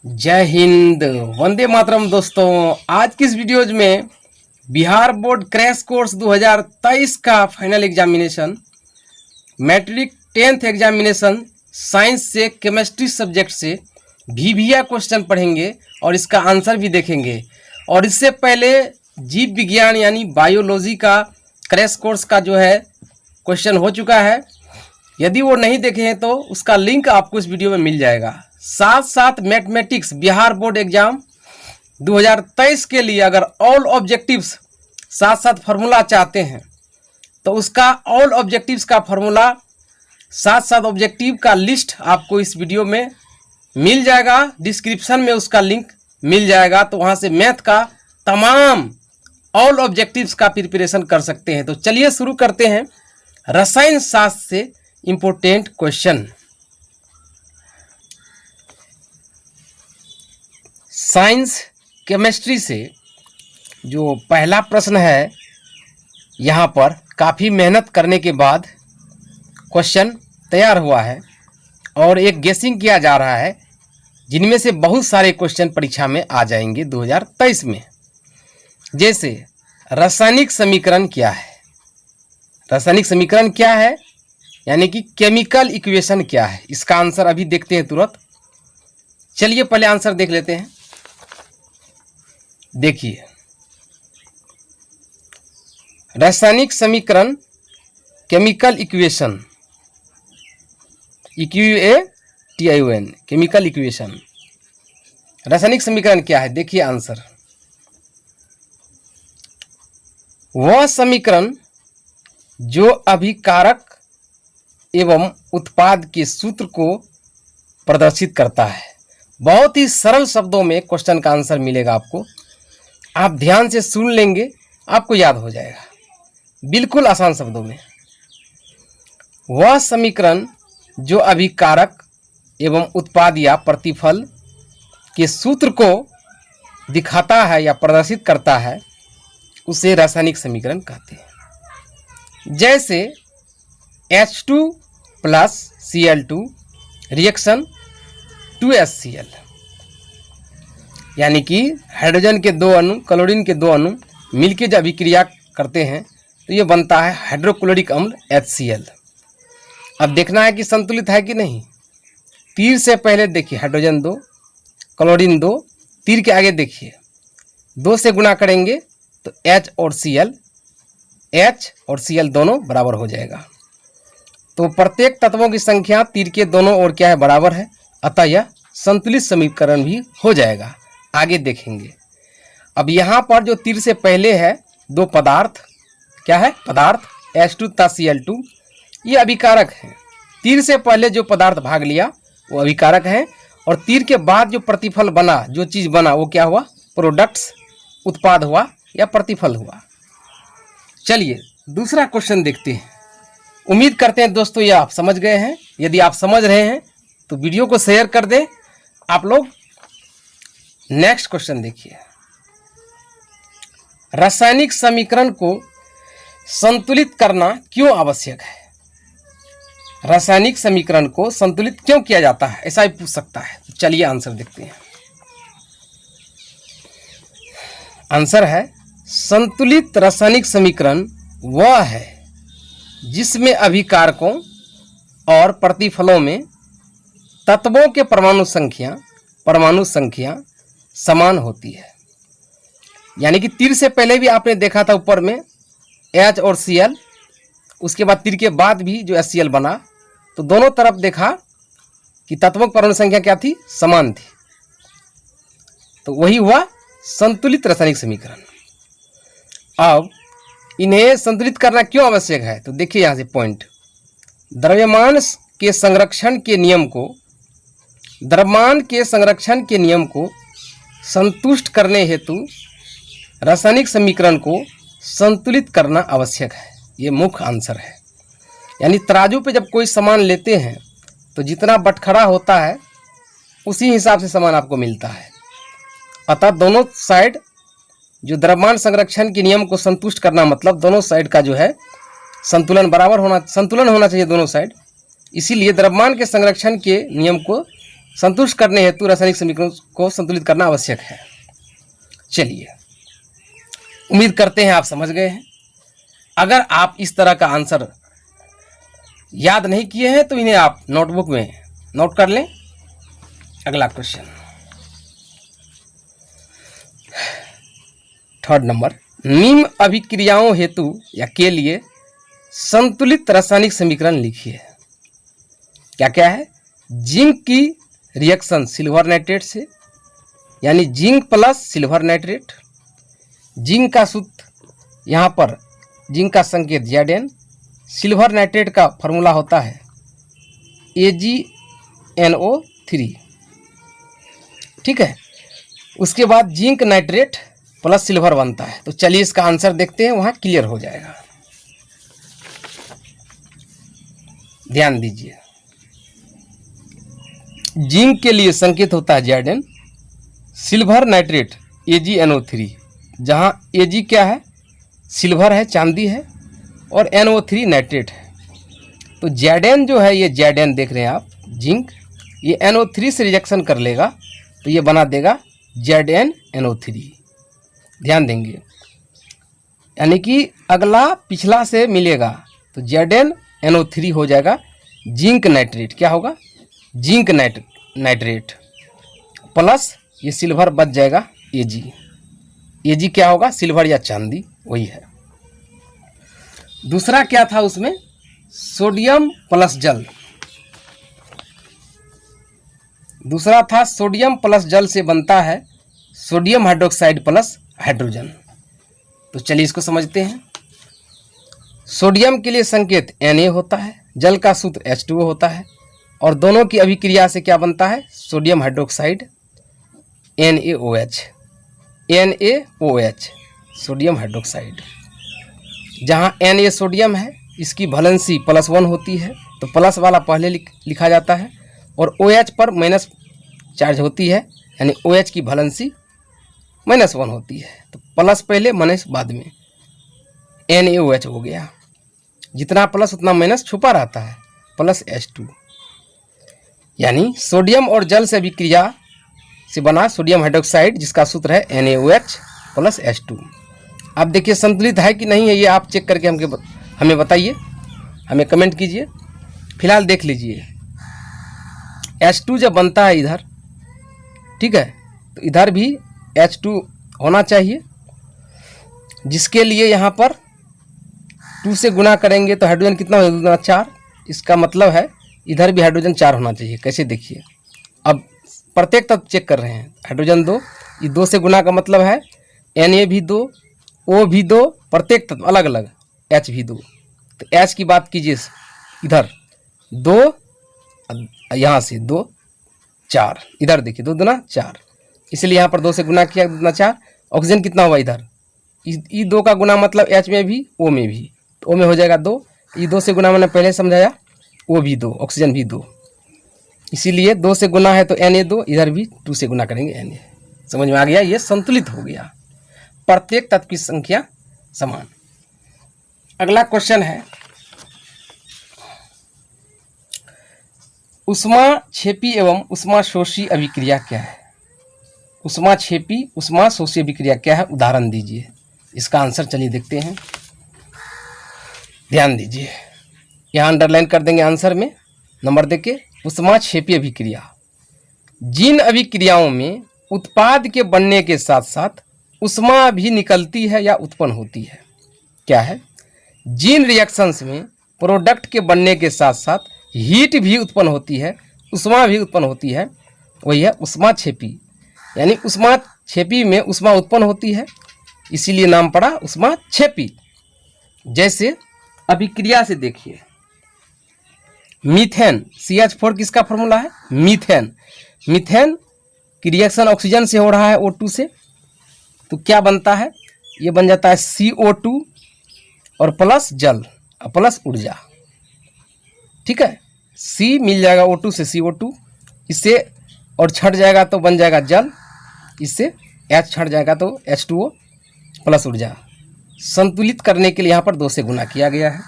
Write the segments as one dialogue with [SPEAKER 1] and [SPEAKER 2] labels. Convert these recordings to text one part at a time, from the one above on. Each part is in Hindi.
[SPEAKER 1] जय हिंद, वंदे मातरम। दोस्तों, आज की इस वीडियोज में बिहार बोर्ड क्रैश कोर्स 2023 का final examination, matric 10th examination science से केमिस्ट्री सब्जेक्ट से VVIA क्वेश्चन पढ़ेंगे और इसका आंसर भी देखेंगे। और इससे पहले जीव विज्ञान यानी बायोलॉजी का क्रैश कोर्स का जो है क्वेश्चन हो चुका है। यदि वो नहीं देखे हैं तो उसका लिंक आपको इस वीडियो में मिल जाएगा। साथ साथ मैथमेटिक्स बिहार बोर्ड एग्जाम 2023 के लिए अगर ऑल ऑब्जेक्टिव्स साथ साथ फार्मूला चाहते हैं तो उसका ऑल ऑब्जेक्टिव्स का फार्मूला साथ साथ ऑब्जेक्टिव का लिस्ट आपको इस वीडियो में मिल जाएगा। डिस्क्रिप्शन में उसका लिंक मिल जाएगा, तो वहाँ से मैथ का तमाम ऑल ऑब्जेक्टिव्स का प्रिपरेशन कर सकते हैं। तो चलिए शुरू करते हैं रसायन शास्त्र से इम्पोर्टेंट क्वेश्चन। साइंस केमिस्ट्री से जो पहला प्रश्न है, यहाँ पर काफ़ी मेहनत करने के बाद क्वेश्चन तैयार हुआ है और एक गेसिंग किया जा रहा है, जिनमें से बहुत सारे क्वेश्चन परीक्षा में आ जाएंगे 2023 में। जैसे रासायनिक समीकरण क्या है, रासायनिक समीकरण क्या है यानी कि केमिकल इक्वेशन क्या है, इसका आंसर अभी देखते हैं तुरंत। चलिए पहले आंसर देख लेते हैं। देखिए, रासायनिक समीकरण chemical equation, EQUATION chemical equation, रासायनिक समीकरण क्या है? देखिए आंसर, वह समीकरण जो अभिकारक एवं उत्पाद के सूत्र को प्रदर्शित करता है। बहुत ही सरल शब्दों में क्वेश्चन का आंसर मिलेगा आपको। आप ध्यान से सुन लेंगे, आपको याद हो जाएगा, बिल्कुल आसान शब्दों में। वह समीकरण जो अभिकारक एवं उत्पाद या प्रतिफल के सूत्र को दिखाता है या प्रदर्शित करता है, उसे रासायनिक समीकरण कहते हैं। जैसे H2 + Cl2 रिएक्शन 2HCl, यानी कि हाइड्रोजन के दो अणु, क्लोरीन के दो अणु मिलकर जब अभिक्रिया करते हैं तो ये बनता है हाइड्रोक्लोरिक अम्ल HCl। अब देखना है कि संतुलित है कि नहीं। तीर से पहले देखिए हाइड्रोजन 2, क्लोरीन 2, तीर के आगे देखिए 2 से गुणा करेंगे तो H और Cl दोनों बराबर हो जाएगा। तो प्रत्येक तत्वों की संख्या तीर के दोनों ओर क्या है, बराबर है, अतः यह संतुलित समीकरण भी हो जाएगा। आगे देखेंगे। अब यहाँ पर जो तीर से पहले है दो पदार्थ, क्या है, पदार्थ H2 तथा Cl2, ये अभिकारक हैं। तीर से पहले जो पदार्थ भाग लिया वो अभिकारक है, और तीर के बाद जो प्रतिफल बना, जो चीज़ बना, वो क्या हुआ, प्रोडक्ट्स, उत्पाद हुआ या प्रतिफल हुआ। चलिए दूसरा क्वेश्चन देखते हैं। उम्मीद करते हैं दोस्तों ये आप समझ गए हैं। यदि आप समझ रहे हैं तो वीडियो को शेयर कर दें आप लोग। नेक्स्ट क्वेश्चन देखिए, रासायनिक समीकरण को संतुलित करना क्यों आवश्यक है? रासायनिक समीकरण को संतुलित क्यों किया जाता है, ऐसा भी पूछ सकता है। तो चलिए आंसर देखते हैं। आंसर है, संतुलित रासायनिक समीकरण वह है जिसमें अभिकारकों और प्रतिफलों में तत्वों के परमाणु संख्या समान होती है। यानी कि तीर से पहले भी आपने देखा था ऊपर में H और Cl, उसके बाद तीर के बाद भी जो HCl बना, तो दोनों तरफ देखा कि तत्वों की परमाणु संख्या क्या थी, समान थी। तो वही हुआ संतुलित रासायनिक समीकरण। अब इन्हें संतुलित करना क्यों आवश्यक है? तो देखिए यहाँ से पॉइंट, द्रव्यमान के संरक्षण के नियम को संतुष्ट करने हेतु रासायनिक समीकरण को संतुलित करना आवश्यक है। ये मुख्य आंसर है। यानी तराजू पे जब कोई सामान लेते हैं तो जितना बटखरा होता है उसी हिसाब से सामान आपको मिलता है। अतः दोनों साइड जो द्रव्यमान संरक्षण के नियम को संतुष्ट करना, मतलब दोनों साइड का जो है संतुलन होना चाहिए दोनों साइड। इसीलिए द्रव्यमान के संरक्षण के नियम को संतुष्ट करने हेतु रासायनिक समीकरणों को संतुलित करना आवश्यक है। चलिए, उम्मीद करते हैं आप समझ गए हैं। अगर आप इस तरह का आंसर याद नहीं किए हैं तो इन्हें आप नोटबुक में नोट कर लें। अगला क्वेश्चन, थर्ड नंबर, निम्न अभिक्रियाओं हेतु या के लिए संतुलित रासायनिक समीकरण लिखिए। क्या क्या है? जिंक की रिएक्शन सिल्वर नाइट्रेट से, यानी zinc plus silver nitrate. Zinc का सूत्र यहाँ पर, जिंक का संकेत Zn, सिल्वर नाइट्रेट का फॉर्मूला होता है AgNO3। ठीक है, उसके बाद जिंक नाइट्रेट प्लस सिल्वर बनता है। तो चलिए इसका आंसर देखते हैं, वहाँ क्लियर हो जाएगा। ध्यान दीजिए, जिंक के लिए संकेत होता है Zn, सिल्वर नाइट्रेट AgNO3, जहाँ Ag क्या है? सिल्वर है, चांदी है, और NO3 नाइट्रेट है। तो Zn जो है, ये Zn देख रहे हैं आप, जिंक, ये NO3 से रिएक्शन कर लेगा तो ये बना देगा ZnNO3। ध्यान देंगे, यानी कि अगला पिछला से मिलेगा तो ZnNO3 हो जाएगा जिंक नाइट्रेट। क्या होगा? जिंक नाइट्रेट प्लस ये सिल्वर बच जाएगा Ag। Ag क्या होगा? सिल्वर या चांदी, वही है। दूसरा क्या था उसमें? सोडियम प्लस जल। दूसरा था सोडियम प्लस जल से बनता है सोडियम हाइड्रोक्साइड प्लस हाइड्रोजन। तो चलिए इसको समझते हैं। सोडियम के लिए संकेत Na होता है, जल का सूत्र H2O होता है, और दोनों की अभिक्रिया से क्या बनता है? Sodium hydroxide NaOH। NaOH sodium hydroxide, जहाँ Na सोडियम है, इसकी वैलेंसी +1 होती है, तो प्लस वाला पहले लिखा जाता है, और OH पर माइनस चार्ज होती है, यानी OH की वैलेंसी -1 होती है। तो प्लस पहले माइनस बाद में, NaOH हो गया। जितना प्लस उतना माइनस छुपा रहता है, प्लस H2, यानी सोडियम और जल से अभिक्रिया से बना सोडियम हाइड्रोक्साइड, जिसका सूत्र है NaOH प्लस H2। आप देखिए संतुलित है कि नहीं है, ये आप चेक करके हमें बताइए, हमें कमेंट कीजिए। फिलहाल देख लीजिए, H2 जब बनता है इधर, ठीक है, तो इधर भी H2 होना चाहिए, जिसके लिए यहाँ पर 2 से गुना करेंगे तो हाइड्रोजन कितना हो जाएगा? 4। इसका मतलब है इधर भी हाइड्रोजन 4 होना चाहिए। कैसे? देखिए, अब प्रत्येक तत्व चेक कर रहे हैं। हाइड्रोजन 2, ये 2 से गुना का मतलब है Na भी 2, O भी 2, प्रत्येक तत्व अलग अलग, H भी 2। तो H की बात कीजिए, इधर 2, यहाँ से 2, 4, इधर देखिए 2 दूना 4, इसलिए यहाँ पर 2 से गुना किया, 2 दूना 4। ऑक्सीजन कितना हुआ इधर? ई 2 का गुना मतलब H में भी, O में भी, तो O में हो जाएगा 2। ये 2 से गुना मैंने पहले समझाया, O भी 2, ऑक्सीजन भी 2, इसीलिए 2 से गुना है तो Na 2, इधर भी 2 से गुना करेंगे Na। समझ में आ गया? ये संतुलित हो गया, प्रत्येक तत्व की संख्या समान। अगला क्वेश्चन है, ऊष्माक्षेपी एवं ऊष्माशोषी अभिक्रिया क्या है? ऊष्माक्षेपी ऊष्माशोषी अभिक्रिया क्या है? उदाहरण दीजिए। इसका आंसर चलिए देखते हैं। ध्यान दीजिए, यहाँ अंडरलाइन कर देंगे आंसर में नंबर देके। ऊष्माक्षेपी अभिक्रिया, जिन अभिक्रियाओं में उत्पाद के बनने के साथ साथ ऊष्मा भी निकलती है या उत्पन्न होती है। क्या है? जिन रिएक्शंस में प्रोडक्ट के बनने के साथ साथ हीट भी उत्पन्न होती है, ऊष्मा भी उत्पन्न होती है, वही है ऊष्माक्षेपी। यानी ऊष्माक्षेपी में ऊष्मा उत्पन्न होती है, इसीलिए नाम पड़ा ऊष्माक्षेपी। जैसे अभिक्रिया से देखिए, मीथेन CH4 किसका फॉर्मूला है? मीथेन। मीथेन की रिएक्शन ऑक्सीजन से हो रहा है, O2 से, तो क्या बनता है? ये बन जाता है CO2 और प्लस जल प्लस ऊर्जा। ठीक है, C मिल जाएगा O2 से CO2, इससे और छट जाएगा तो बन जाएगा जल, इससे H छट जाएगा तो H2O प्लस ऊर्जा। संतुलित करने के लिए यहाँ पर 2 से गुना किया गया है,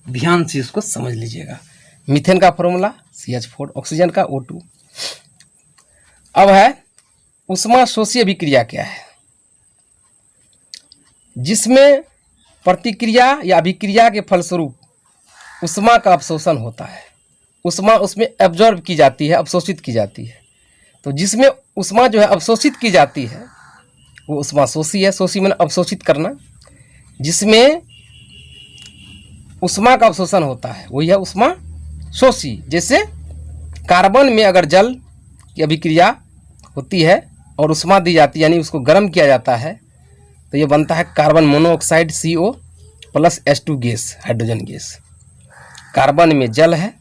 [SPEAKER 1] ध्यान से इसको समझ लीजिएगा। मीथेन का फॉर्मूला CH4, ऑक्सीजन का O2। अब है उष्मा शोषी अभिक्रिया क्या है, जिसमें प्रतिक्रिया या अभिक्रिया के फलस्वरूप उष्मा का अवशोषण होता है। उष्मा उसमें एब्जॉर्ब की जाती है, अवशोषित की जाती है। तो जिसमें उष्मा जो है अवशोषित की जाती है वो उष्मा शोषी है। शोषी मैंने अवशोषित करना। जिसमें उष्मा का अवशोषण होता है वही है उष्मा शोषी। जैसे कार्बन में अगर जल की अभिक्रिया होती है और उष्मा दी जाती है, यानी उसको गर्म किया जाता है, तो ये बनता है carbon monoxide CO plus H2 gas, hydrogen gas. Carbon में जल है,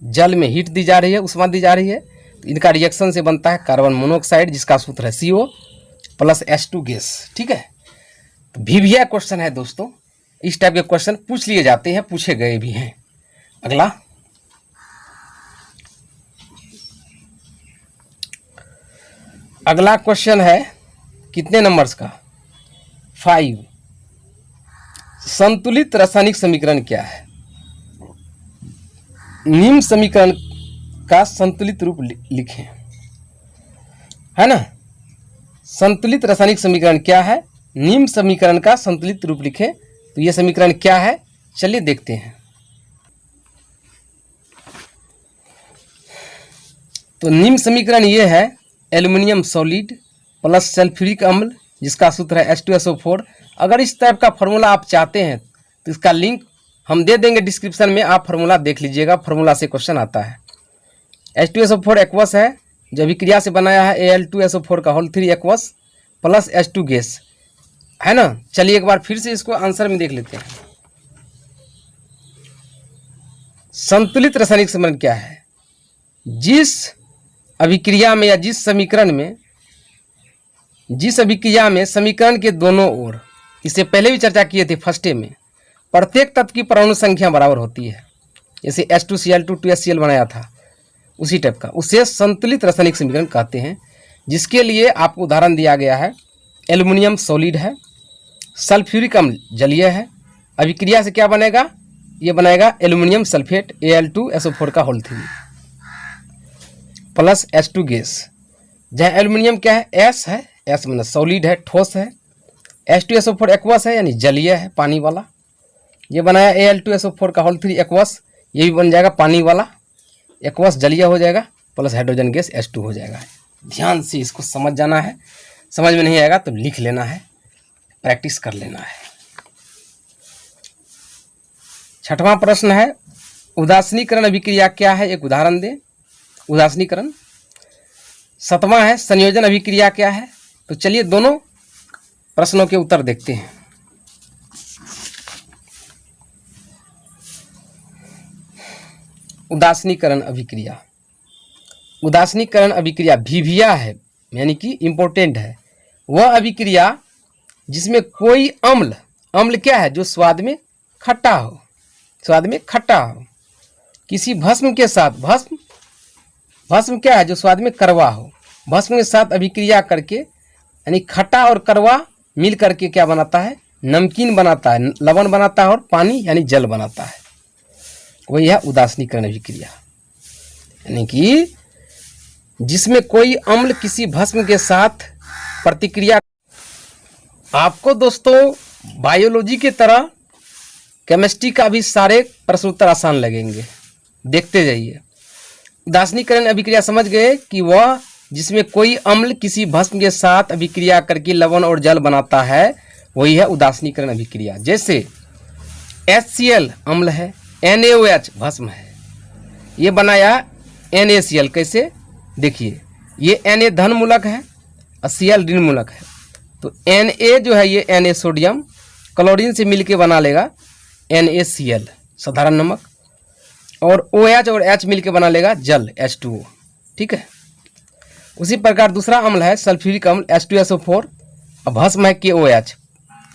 [SPEAKER 1] जल में हीट दी जा रही है, उष्मा दी जा रही है, तो इनका रिएक्शन से बनता है कार्बन मोनोऑक्साइड, जिसका सूत्र है CO प्लस H2 गैस। ठीक है, तो भिभिया क्वेश्चन है दोस्तों। इस टाइप के क्वेश्चन पूछ लिए जाते हैं, पूछे गए भी हैं। अगला क्वेश्चन है कितने नंबर्स का, 5। संतुलित रासायनिक समीकरण क्या है? निम्न समीकरण का संतुलित रूप लिखें, है ना। संतुलित रासायनिक समीकरण क्या है? निम्न समीकरण का संतुलित रूप लिखें। तो यह समीकरण क्या है, चलिए देखते हैं। तो निम्न समीकरण यह है एल्युमिनियम सॉलिड प्लस सल्फ्यूरिक अम्ल, जिसका सूत्र है H2SO4। अगर इस टाइप का फॉर्मूला आप चाहते हैं तो इसका लिंक हम दे देंगे डिस्क्रिप्शन में, आप फार्मूला देख लीजिएगा। फार्मूला से क्वेश्चन आता है। H2SO4 एक्वस है जो अभिक्रिया से बनाया है Al2SO4 का whole 3 aqueous plus H2 gas, है ना। चलिए एक बार फिर से इसको आंसर में देख लेते हैं। संतुलित रासायनिक समीकरण क्या है? जिस अभिक्रिया में या जिस समीकरण में, जिस अभिक्रिया में समीकरण के दोनों ओर, इससे पहले भी चर्चा किए थे फर्स्टे में, प्रत्येक तत्व की परमाणु संख्या बराबर होती है। जैसे H2Cl2 2HCl बनाया था, उसी टाइप का, उसे संतुलित रासायनिक समीकरण कहते हैं। जिसके लिए आपको उदाहरण दिया गया है, एल्युमिनियम सॉलिड है, सल्फ्यूरिक अम्ल जलीय है, अभिक्रिया से क्या बनेगा, ये बनेगा एल्युमिनियम सल्फेट Al2SO4 का होल 3 प्लस H2 गैस। जहाँ एल्युमिनियम क्या है, S है, S मतलब सॉलिड है, ठोस है, H2SO4 एक्वस है यानी जलीय है, पानी वाला। ये बनाया Al2SO4 का होल 3 एक्वस, ये भी बन जाएगा पानी वाला, एक्वस जलीय हो जाएगा, प्लस हाइड्रोजन गैस H2 हो जाएगा। ध्यान से इसको समझ जाना है, समझ में नहीं आएगा तो लिख लेना है, प्रैक्टिस कर लेना है। छठवां प्रश्न है उदासीनीकरण अभिक्रिया क्या है, एक उदाहरण दें। उदासीनीकरण। सातवां है संयोजन अभिक्रिया क्या है। तो चलिए दोनों प्रश्नों के उत्तर देखते हैं। उदासीनीकरण अभिक्रिया। उदासीनीकरण अभिक्रिया भिभिया है, यानी कि इम्पोर्टेंट है। वह अभिक्रिया जिसमें कोई अम्ल, अम्ल क्या है, जो स्वाद में खट्टा हो, स्वाद में खट्टा हो, किसी भस्म के साथ, भस्म क्या है, जो स्वाद में कड़वा हो, भस्म के साथ अभिक्रिया करके, यानी खट्टा और कड़वा मिल करके क्या बनाता है, नमकीन बनाता है, लवण बनाता है और पानी यानी जल बनाता है। वही है उदासीनीकरण अभिक्रिया, यानी कि जिसमें कोई अम्ल किसी भस्म के साथ प्रतिक्रिया। आपको दोस्तों बायोलॉजी के तरह केमिस्ट्री का भी सारे प्रश्न उत्तर आसान लगेंगे, देखते जाइए। उदासीनीकरण अभिक्रिया समझ गए कि वह जिसमें कोई अम्ल किसी भस्म के साथ अभिक्रिया करके लवण और जल बनाता है, वही है उदासीनीकरण अभिक्रिया। जैसे HCl अम्ल है, NaOH भस्म है, ये बनाया NaCl। कैसे, देखिए ये Na धन मूलक है और Cl ऋण मूलक है, तो Na जो है ये Na सोडियम क्लोरीन से मिलके बना लेगा NaCl साधारण नमक, और OH और H मिलके बना लेगा जल H2O। ठीक है, उसी प्रकार दूसरा अम्ल है सल्फ्यूरिक अम्ल H2SO4 और भस्म है KOH,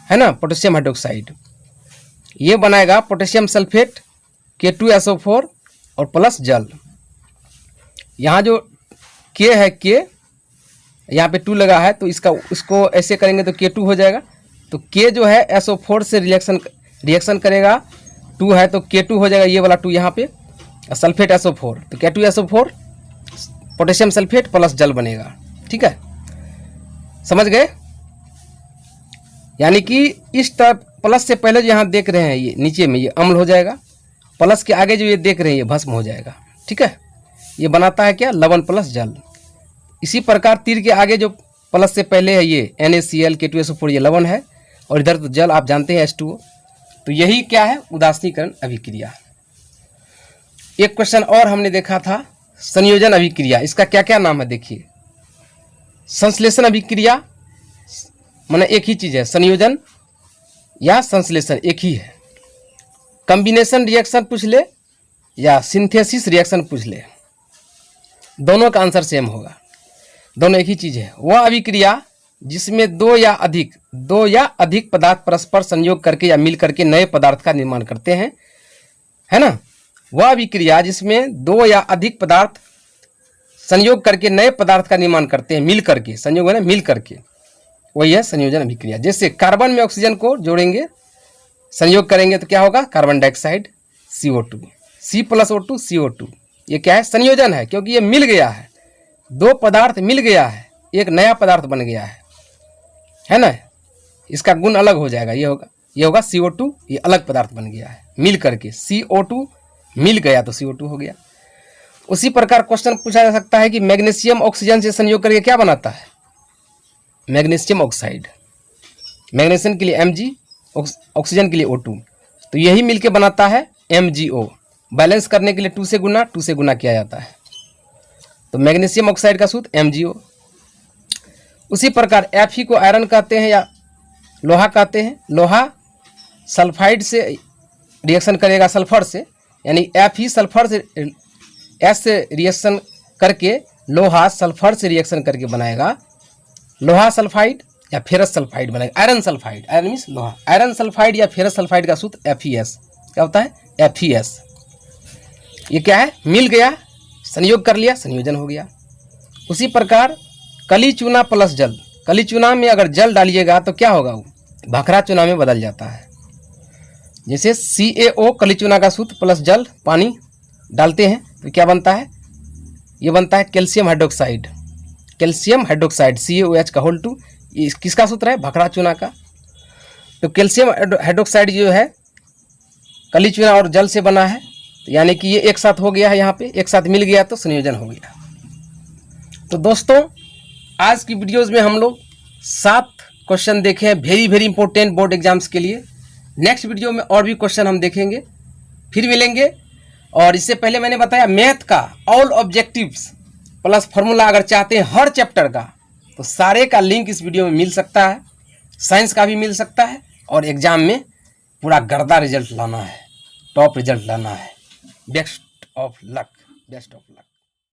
[SPEAKER 1] है ना, पोटेशियम हाइड्रोक्साइड। ये बनाएगा पोटेशियम सल्फेट K2SO4 और प्लस जल। यहाँ जो K है, K यहाँ पे 2 लगा है, तो इसको ऐसे करेंगे तो K2 हो जाएगा। तो K जो है SO4 से रिएक्शन करेगा, 2 है तो K2 हो जाएगा, ये वाला 2 यहाँ पे, सल्फेट SO4 तो K2SO4 पोटेशियम सल्फेट प्लस जल बनेगा। ठीक है, समझ गए? यानी कि इस तरफ प्लस से पहले जो यहाँ देख रहे हैं ये नीचे में ये अम्ल हो जाएगा, प्लस के आगे जो ये देख रहे हैं ये भस्म हो जाएगा। ठीक है, ये बनाता है क्या? लवण प्लस जल। इसी प्रकार तीर के आगे जो प्लस से पहले है ये NaCl K2SO4 ये लवण है, और इधर तो जल आप जानते हैं H2O। तो यही क्या है? उदासीनीकरण अभिक्रिया। एक क्वेश्चन और हमने देखा था संयोजन अभिक्रिया, इसका क्या क्या नाम है देखिए। संश्लेषण अभिक्रिया माने एक ही चीज है, संयोजन या संश्लेषण एक ही है। कॉम्बिनेशन रिएक्शन पूछ ले या सिंथेसिस रिएक्शन पूछ ले, दोनों का आंसर सेम होगा, दोनों एक ही चीज है। वह अभिक्रिया जिसमें दो या अधिक पदार्थ परस्पर संयोग करके या मिल करके नए पदार्थ का निर्माण करते हैं, है ना। वह अभिक्रिया जिसमें दो या अधिक पदार्थ संयोग करके नए पदार्थ का निर्माण करते हैं, मिल करके, संयोग है ना, मिल करके, वही है संयोजन अभिक्रिया। जैसे कार्बन में ऑक्सीजन को जोड़ेंगे, संयोग करेंगे तो क्या होगा? Carbon dioxide CO2, C+O2 CO2। ये क्या है? संयोजन है, क्योंकि ये मिल गया है, दो पदार्थ मिल गया है, एक नया पदार्थ बन गया है ना। इसका गुण अलग हो जाएगा, ये होगा CO2, ये अलग पदार्थ बन गया है मिल करके, CO2 मिल गया तो CO2 हो गया। उसी प्रकार क्वेश्चन पूछा जा सकता है कि मैग्नीशियम ऑक्सीजन से संयोग करके क्या बनाता है? Magnesium oxide. मैग्नीशियम के लिए Mg, ऑक्सीजन के लिए O2, तो यही मिलके बनाता है MgO। बैलेंस करने के लिए 2 से गुना किया जाता है, तो मैग्नीशियम ऑक्साइड का सूत्र MgO। उसी प्रकार Fe को आयरन कहते हैं या लोहा कहते हैं। लोहा सल्फाइड से रिएक्शन करेगा सल्फर से, यानी Fe सल्फर से S से रिएक्शन करके लोहा सल्फर से रिएक्शन करके बनाएगा लोहा सल्फाइड या फेरस सल्फाइड बनेगा, आयरन सल्फाइड। आयरन मीन्स लोहा, आयरन सल्फाइड या फेरस सल्फाइड का सूत्र FeS। क्या होता है? FeS। ये क्या है? मिल गया, संयोग कर लिया, संयोजन हो गया। उसी प्रकार कली चूना प्लस जल, कली चूना में अगर जल डालिएगा तो क्या होगा? वो भखरा चूना में बदल जाता है। जैसे CaO कली चूना का सूत्र प्लस जल पानी डालते हैं तो क्या बनता है? ये बनता है calcium hydroxide. Calcium hydroxide CaOH का होल 2, ये किसका सूत्र है? भखरा चूना का। तो कैल्शियम हाइड्रोक्साइड जो है कली चूना और जल से बना है, तो यानी कि ये एक साथ हो गया है, यहाँ पे एक साथ मिल गया तो संयोजन हो गया। तो दोस्तों आज की वीडियोज़ में हम लोग 7 क्वेश्चन देखे हैं, वेरी इंपॉर्टेंट बोर्ड एग्जाम्स के लिए। नेक्स्ट वीडियो में और भी क्वेश्चन हम देखेंगे, फिर मिलेंगे। और इससे पहले मैंने बताया मैथ का ऑल ऑब्जेक्टिव्स प्लस फार्मूला अगर चाहते हैं हर चैप्टर का, तो सारे का लिंक इस वीडियो में मिल सकता है। साइंस का भी मिल सकता है, और एग्जाम में पूरा गर्दा रिजल्ट लाना है, टॉप रिजल्ट लाना है। Best of luck.